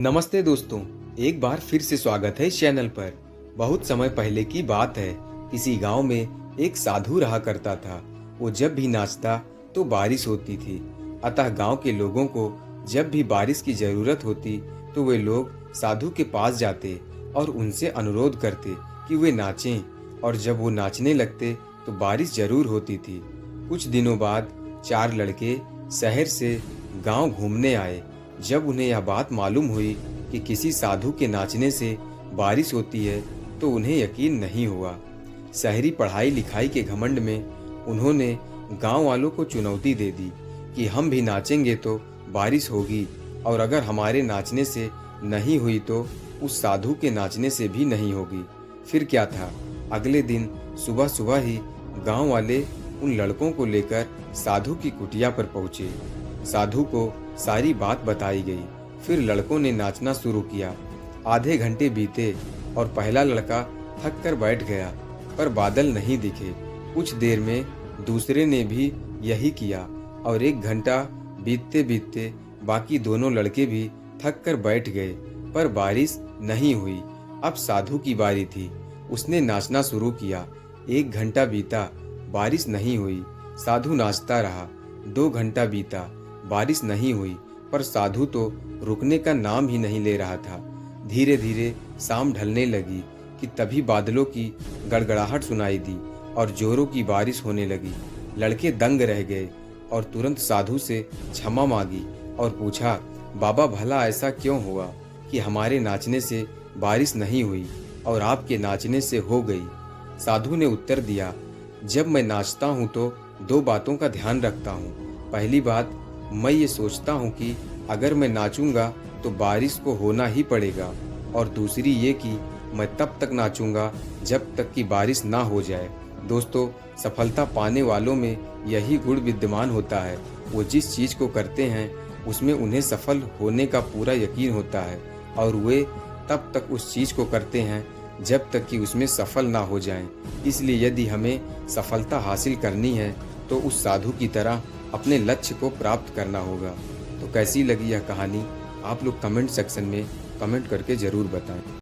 नमस्ते दोस्तों, एक बार फिर से स्वागत है इस चैनल पर। बहुत समय पहले की बात है, किसी गांव में एक साधु रहा करता था। वो जब भी नाचता तो बारिश होती थी। अतः गांव के लोगों को जब भी बारिश की जरूरत होती तो वे लोग साधु के पास जाते और उनसे अनुरोध करते कि वे नाचें, और जब वो नाचने लगते तो बारिश जरूर होती थी। कुछ दिनों बाद 4 लड़के शहर से गांव घूमने आए। जब उन्हें यह बात मालूम हुई कि किसी साधु के नाचने से बारिश होती है तो उन्हें यकीन नहीं हुआ। शहरी पढ़ाई लिखाई के घमंड में उन्होंने गांव वालों को चुनौती दे दी कि हम भी नाचेंगे तो बारिश होगी, और अगर हमारे नाचने से नहीं हुई तो उस साधु के नाचने से भी नहीं होगी। फिर क्या था, अगले दिन सुबह सुबह ही गांव वाले उन लड़कों को लेकर साधु की कुटिया पर पहुंचे। साधु को सारी बात बताई गई। फिर लड़कों ने नाचना शुरू किया। आधे घंटे बीते और पहला लड़का थक कर बैठ गया, पर बादल नहीं दिखे। कुछ देर में दूसरे ने भी यही किया, और 1 घंटा बीतते बीतते बाकी दोनों लड़के भी थक कर बैठ गए, पर बारिश नहीं हुई। अब साधु की बारी थी। उसने नाचना शुरू किया। 1 घंटा बीता, बारिश नहीं हुई। साधु नाचता रहा। 2 घंटा बीता, बारिश नहीं हुई, पर साधु तो रुकने का नाम ही नहीं ले रहा था। धीरे धीरे शाम ढलने लगी कि तभी बादलों की गड़गड़ाहट सुनाई दी और जोरों की बारिश होने लगी। लड़के दंग रह गए और तुरंत साधु से क्षमा मांगी और पूछा, बाबा भला ऐसा क्यों हुआ कि हमारे नाचने से बारिश नहीं हुई और आपके नाचने से हो गई? साधु ने उत्तर दिया, जब मैं नाचता हूँ तो 2 बातों का ध्यान रखता हूँ। पहली बात, मैं ये सोचता हूँ कि अगर मैं नाचूंगा तो बारिश को होना ही पड़ेगा, और दूसरी ये कि मैं तब तक नाचूंगा जब तक कि बारिश ना हो जाए। दोस्तों, सफलता पाने वालों में यही गुण विद्यमान होता है। वो जिस चीज़ को करते हैं उसमें उन्हें सफल होने का पूरा यकीन होता है, और वे तब तक उस चीज़ को करते हैं जब तक कि उसमें सफल ना हो जाएं। इसलिए यदि हमें सफलता हासिल करनी है तो उस साधु की तरह अपने लक्ष्य को प्राप्त करना होगा। तो कैसी लगी यह कहानी, आप लोग कमेंट सेक्शन में कमेंट करके ज़रूर बताएं।